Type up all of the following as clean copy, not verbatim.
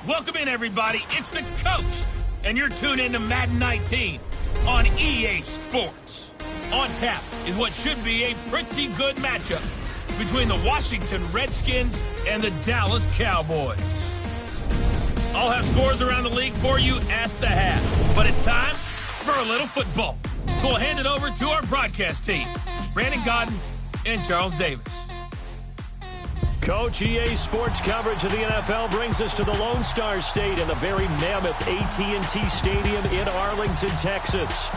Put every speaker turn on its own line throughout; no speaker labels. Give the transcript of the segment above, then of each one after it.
Welcome in, everybody. It's the coach, and you're tuned in to Madden 19 on EA Sports. On tap is what should be a pretty good matchup between the Washington Redskins and the Dallas Cowboys. I'll have scores around the league for you at the half, but it's time for a little football. So we'll hand it over to our broadcast team, Brandon Godden and Charles Davis.
Coach, EA Sports coverage of the NFL brings us to the Lone Star State in the very mammoth AT&T Stadium in Arlington, Texas.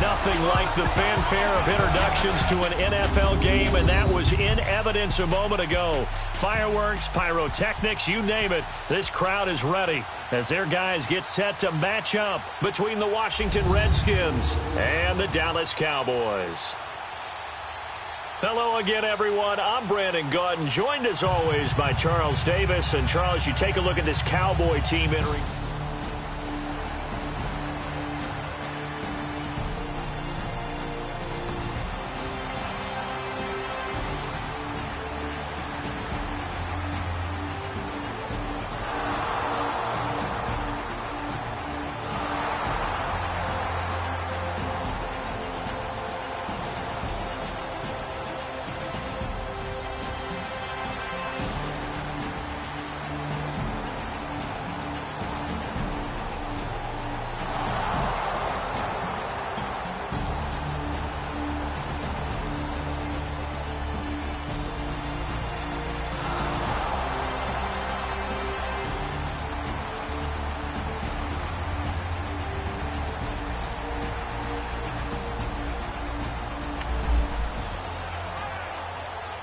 Nothing like the fanfare of introductions to an NFL game, and that was in evidence a moment ago. Fireworks, pyrotechnics, you name it, this crowd is ready as their guys get set to match up between the Washington Redskins and the Dallas Cowboys. Hello again, everyone. I'm Brandon Godden, joined as always by Charles Davis. And Charles, you take a look at this Cowboy team entering.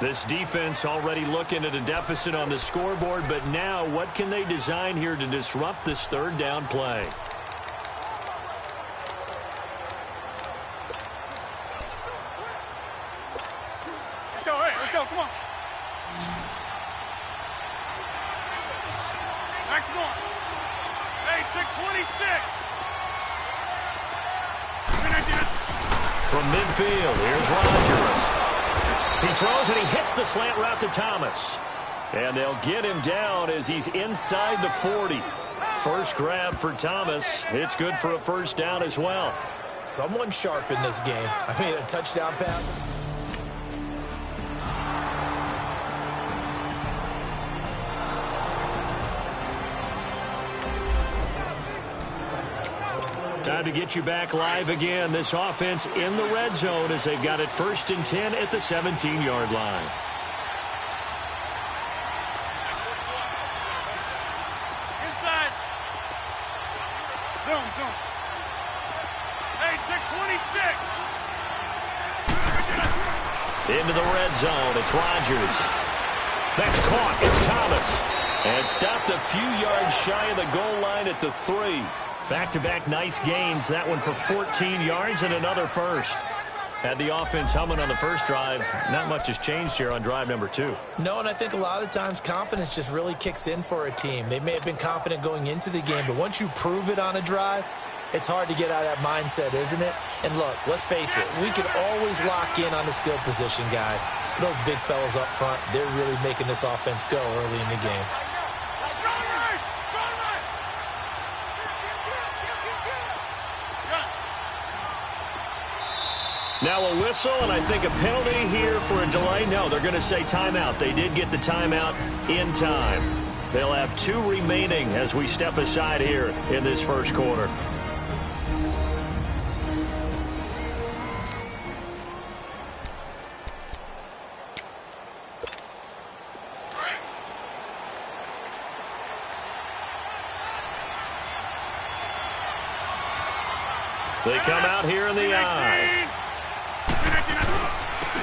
This defense already looking at a deficit on the scoreboard, but now what can they design here to disrupt this third down play?
Let's go, come on. Back to one. Hey, 626.
From midfield, here's Rodgers. He throws and he hits the slant route to Thomas. And they'll get him down as he's inside the 40. First grab for Thomas. It's good for a first down as well.
Someone sharp in this game. I mean, a touchdown pass.
Time to get you back live again. This offense in the red zone as they've got it 1st and 10 at the 17-yard line.
Inside. Zoom. Hey, 626.
Into the red zone. It's Rodgers. That's caught. It's Thomas. And stopped a few yards shy of the goal line at the 3. Back-to-back nice gains. That one for 14 yards and another first. Had the offense humming on the first drive. Not much has changed here on drive number 2.
No, and I think a lot of the times confidence just really kicks in for a team. They may have been confident going into the game, but once you prove it on a drive, it's hard to get out of that mindset, isn't it? And look, let's face it, we can always lock in on the skill position, guys. Those big fellas up front, they're really making this offense go early in the game.
Now a whistle, and I think a penalty here for a delay. No, they're going to say timeout. They did get the timeout in time. They'll have 2 remaining as we step aside here in this first quarter. They come out here in the eye.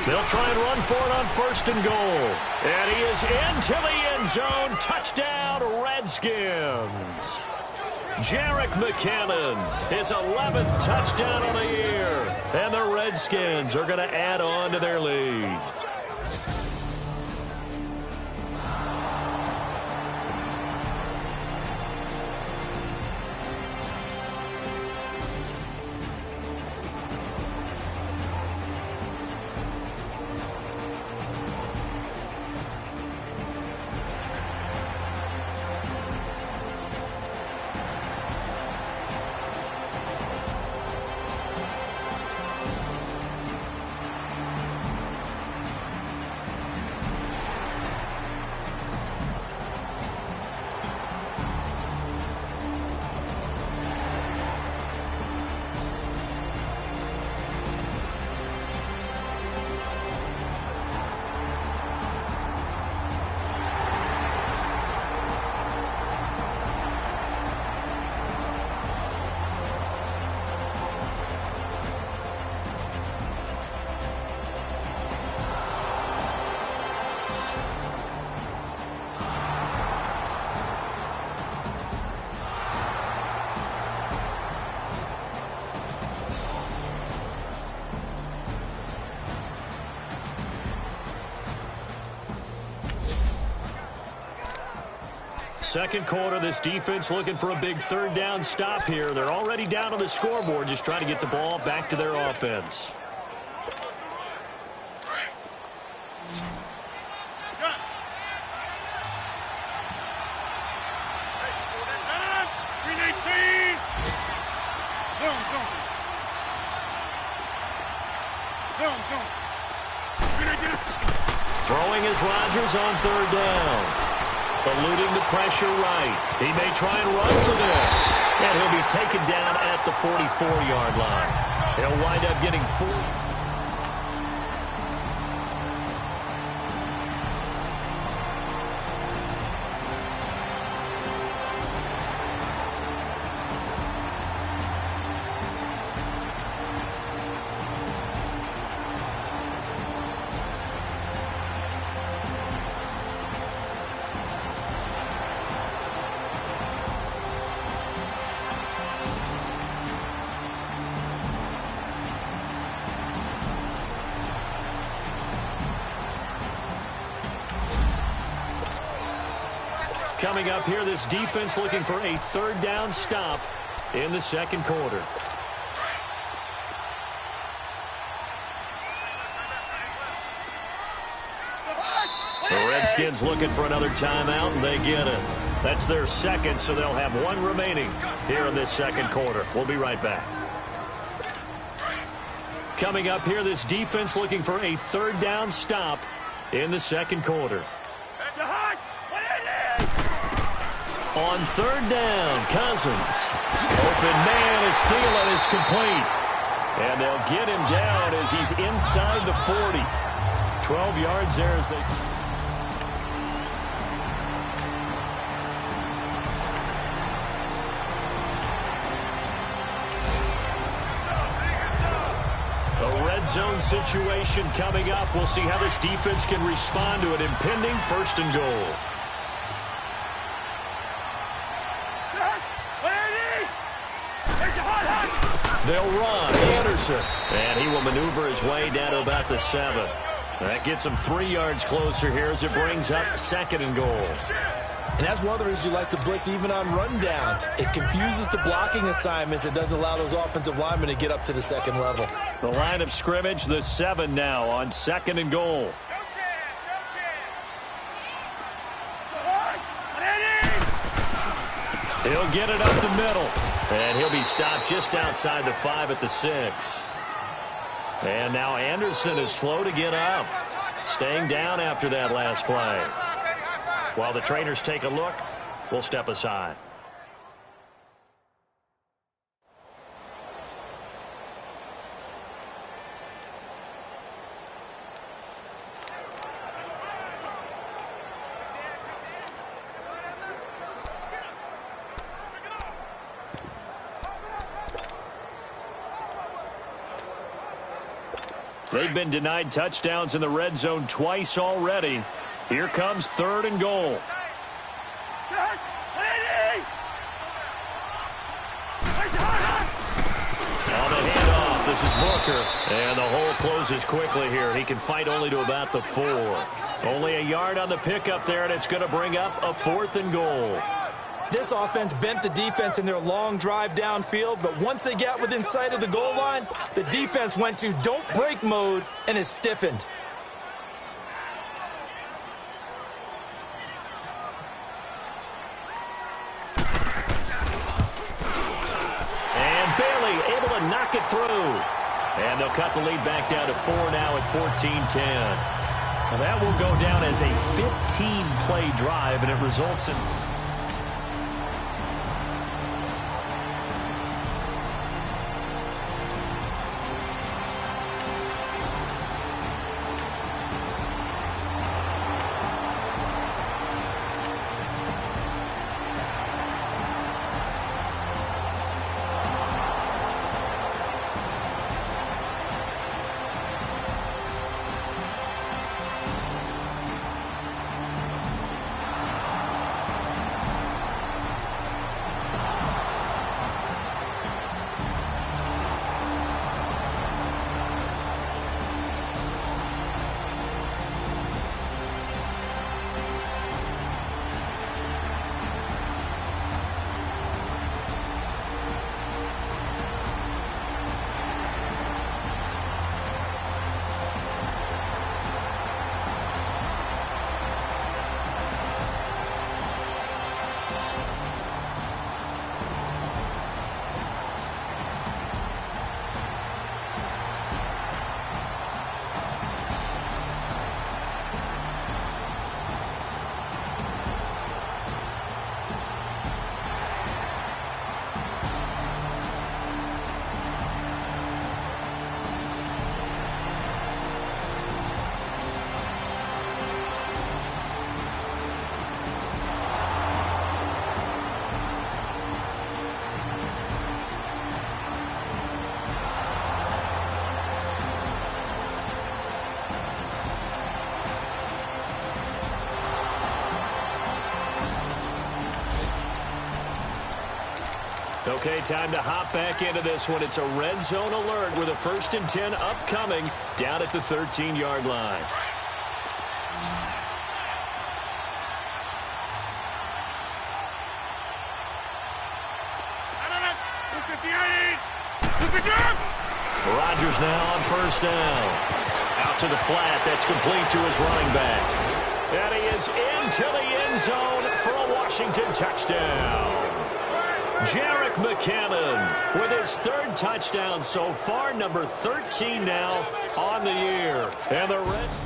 They'll try and run for it on 1st and goal. And he is into the end zone. Touchdown, Redskins. Jerick McKinnon, his 11th touchdown of the year. And the Redskins are going to add on to their lead. second quarter, this defense looking for a big third down stop here. They're already down on the scoreboard, just trying to get the ball back to their offense. Throwing is Rodgers on third down. Eluding the pressure right. He may try and run for this. And he'll be taken down at the 44-yard line. He'll wind up getting 4. Coming up here, this defense looking for a third down stop in the second quarter. The Redskins looking for another timeout, and they get it. That's their second, so they'll have one remaining here in this second quarter. We'll be right back. Coming up here, this defense looking for a third down stop in the second quarter. On third down, Cousins. Open man as Thielen is complete. And they'll get him down as he's inside the 40. 12 yards there as they... A red zone situation coming up. We'll see how this defense can respond to an impending first and goal. They'll run. Anderson. And he will maneuver his way down to about the 7. That gets him 3 yards closer here as it brings up second and goal.
And that's one of the reasons you like to blitz even on rundowns. It confuses the blocking assignments. It doesn't allow those offensive linemen to get up to the second level.
The line of scrimmage, the 7 now on second and goal. He'll get it up the middle. And he'll be stopped just outside the 5 at the 6. And now Anderson is slow to get up. Staying down after that last play. While the trainers take a look, we'll step aside. They've been denied touchdowns in the red zone twice already. Here comes third and goal. On the handoff, this is Booker. And the hole closes quickly here. He can fight only to about the 4. Only a yard on the pickup there, and it's going to bring up a 4th and goal.
This offense bent the defense in their long drive downfield, but once they got within sight of the goal line, the defense went to don't break mode and is stiffened.
And Bailey able to knock it through. And they'll cut the lead back down to 4 now at 14-10. Well, that will go down as a 15-play drive, and it results in... Okay, time to hop back into this one. It's a red zone alert with a 1st and 10 upcoming down at the 13-yard line. Rodgers now on 1st down. Out to the flat. That's complete to his running back. And he is into the end zone for a Washington touchdown. Jerick McKinnon with his 3rd touchdown so far, number 13 now on the year. And the Reds...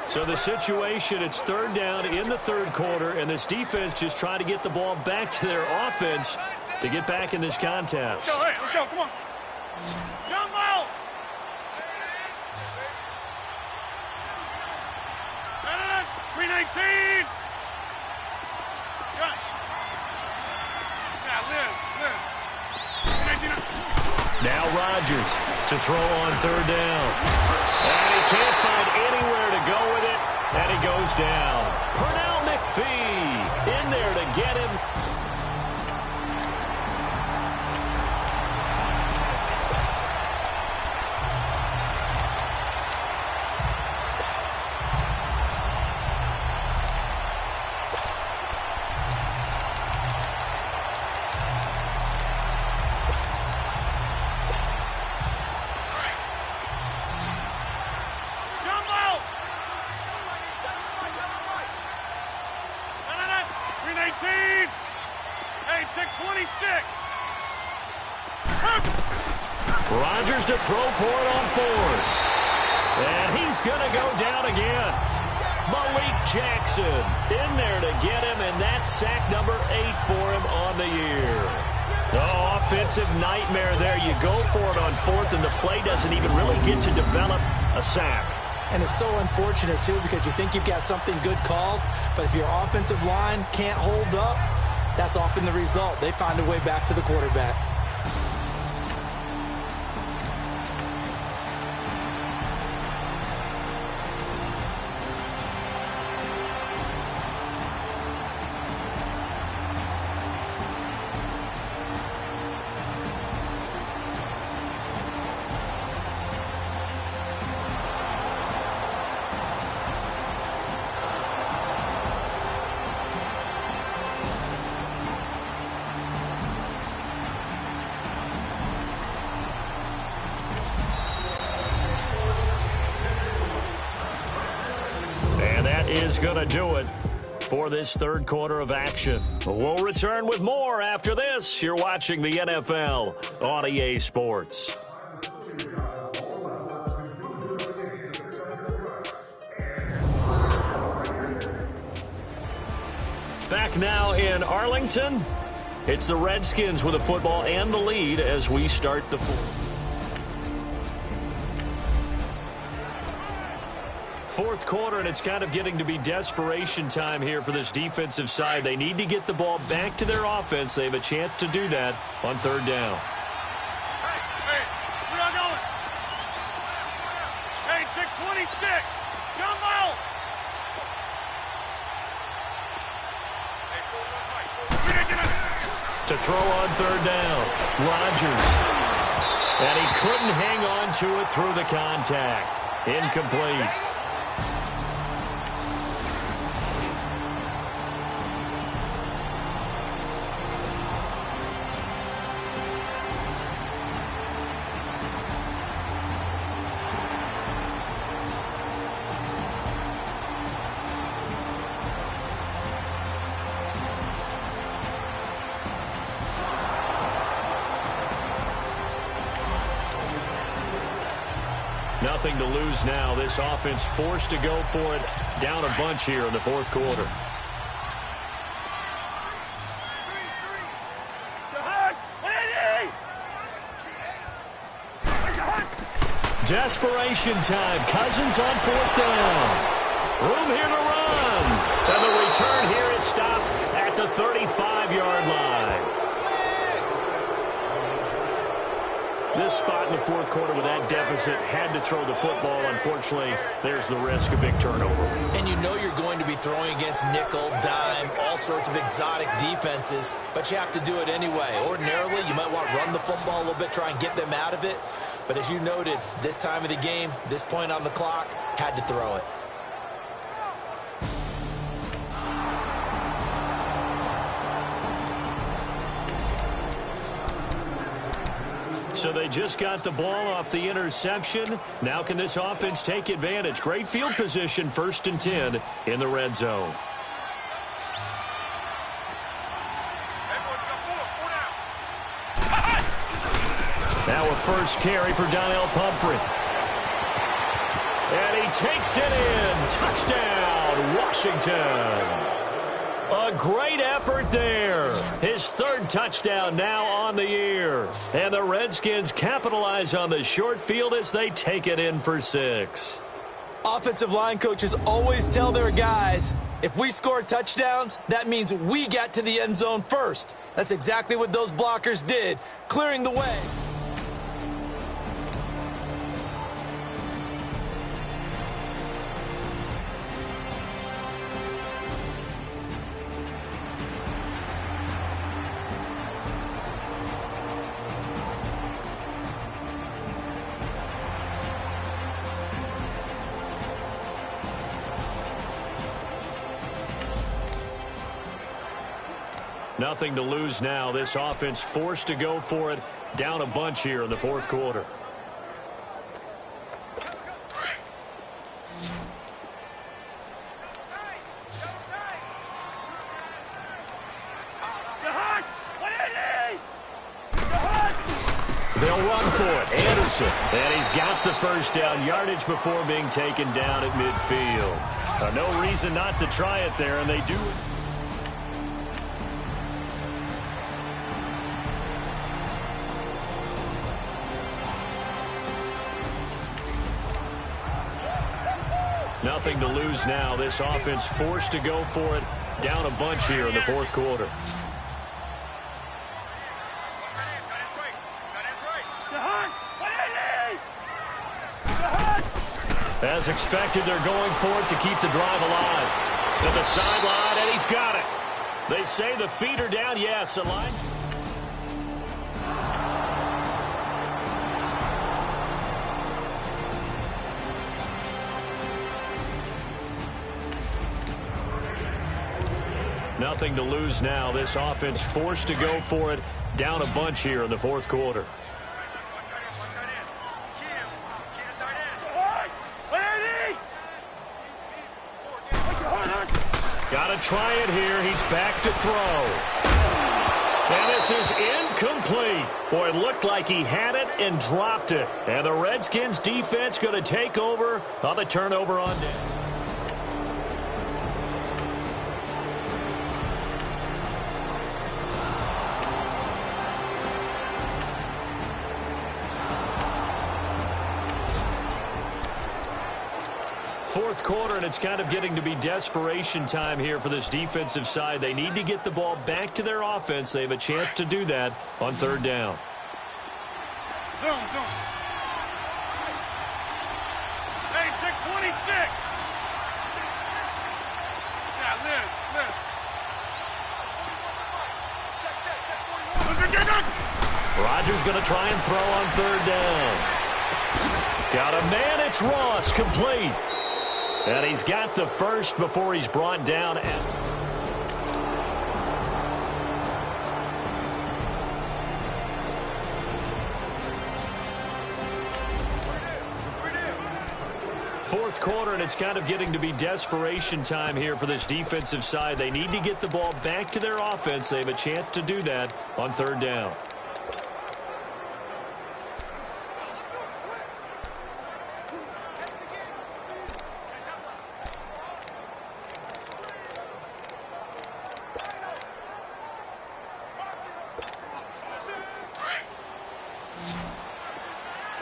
So the situation, it's 3rd down in the 3rd quarter, and this defense just trying to get the ball back to their offense to get back in this contest.
Let's go, hey, let's go, come on. Jump out! 319!
Now Rodgers to throw on 3rd down. And he can't find anywhere to go with it, and he goes down. Pernell McPhee in there to get him. Rodgers to throw for it on 4th. And he's going to go down again. Malik Jackson in there to get him, and that's sack number 8 for him on the year. Oh, offensive nightmare there. You go for it on 4th, and the play doesn't even really get to develop a sack.
And it's so unfortunate, too, because you think you've got something good called, but if your offensive line can't hold up, that's often the result. They find a way back to the quarterback.
Is going to do it for this 3rd quarter of action. We'll return with more after this. You're watching the NFL on EA Sports. Back now in Arlington. It's the Redskins with the football and the lead as we start the 4th quarter, and it's kind of getting to be desperation time here for this defensive side. They need to get the ball back to their offense. They have a chance to do that on 3rd down.
Hey, we're not going. Hey, 626, jump out.
To throw on 3rd down, Rodgers. And he couldn't hang on to it through the contact. Incomplete. Nothing to lose now. This offense forced to go for it. Down a bunch here in the 4th quarter. Desperation time. Cousins on 4th down. Room here to run. And the return here is stopped at the 35-yard line. This spot in the 4th quarter with that deficit, had to throw the football. Unfortunately, there's the risk of big turnover.
And you know you're going to be throwing against nickel, dime, all sorts of exotic defenses, but you have to do it anyway. Ordinarily, you might want to run the football a little bit, try and get them out of it. But as you noted, this time of the game, this point on the clock, had to throw it.
So they just got the ball off the interception. Now can this offense take advantage? Great field position, 1st and 10 in the red zone. Now a first carry for Donnell Pumphrey. And he takes it in. Touchdown, Washington. A great effort there. His 3rd touchdown now on the year. And the Redskins capitalize on the short field as they take it in for 6.
Offensive line coaches always tell their guys, if we score touchdowns, that means we got to the end zone first. That's exactly what those blockers did, clearing the way.
Nothing to lose now. This offense forced to go for it. Down a bunch here in the 4th quarter. They'll run for it. Anderson. And he's got the first down. Yardage before being taken down at midfield. No reason not to try it there, and they do it. Nothing to lose now. This offense forced to go for it. Down a bunch here in the 4th quarter. As expected, they're going for it to keep the drive alive. To the sideline, and he's got it. They say the feet are down. Yes, Elijah. Nothing to lose now. This offense forced to go for it. Down a bunch here in the 4th quarter. Got to try it here. He's back to throw. And this is incomplete. Boy, it looked like he had it and dropped it. And the Redskins defense going to take over on the turnover on down. Fourth quarter, and it's kind of getting to be desperation time here for this defensive side. They need to get the ball back to their offense. They have a chance to do that on 3rd down.
Zoom. Hey, check 26. Yeah, Liz.
Rodgers going to try and throw on 3rd down. Got a man. It's Ross, complete. And he's got the first before he's brought down. Fourth quarter, and it's kind of getting to be desperation time here for this defensive side. They need to get the ball back to their offense. They have a chance to do that on 3rd down.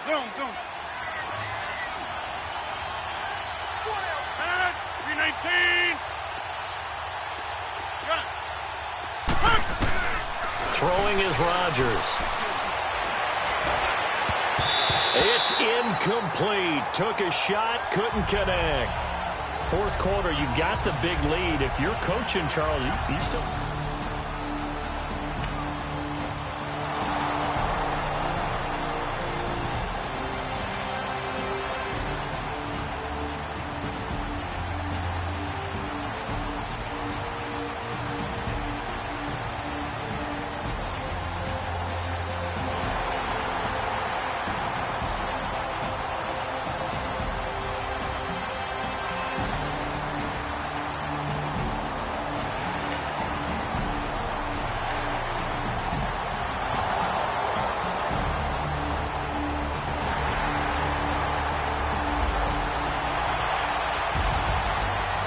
Zoom. 19. Got it.
Throwing is Rodgers. It's incomplete. Took a shot, couldn't connect. Fourth quarter, you've got the big lead. If you're coaching, Charles, you still...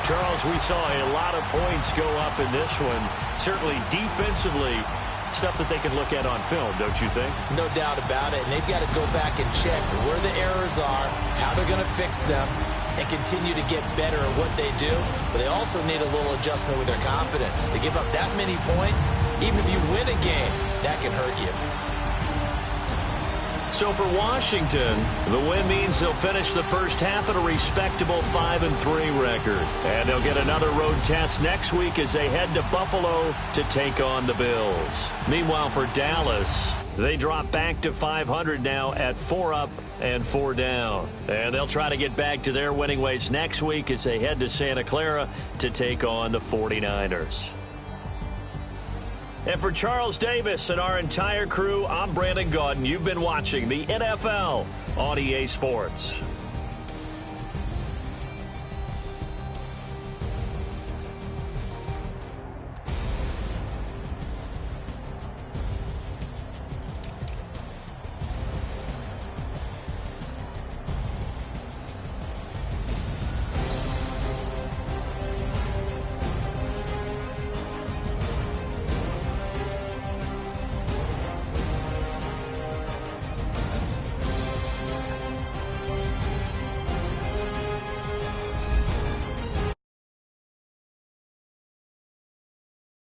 Charles, we saw a lot of points go up in this one. Certainly defensively, stuff that they can look at on film, don't you think?
No doubt about it. And they've got to go back and check where the errors are, how they're going to fix them, and continue to get better at what they do. But they also need a little adjustment with their confidence. To give up that many points, even if you win a game, that can hurt you.
So for Washington, the win means they'll finish the first half at a respectable 5-3 record. And they'll get another road test next week as they head to Buffalo to take on the Bills. Meanwhile, for Dallas, they drop back to 500 now at 4 up and 4 down. And they'll try to get back to their winning ways next week as they head to Santa Clara to take on the 49ers. And for Charles Davis and our entire crew, I'm Brandon Gaudin. You've been watching the NFL on EA Sports.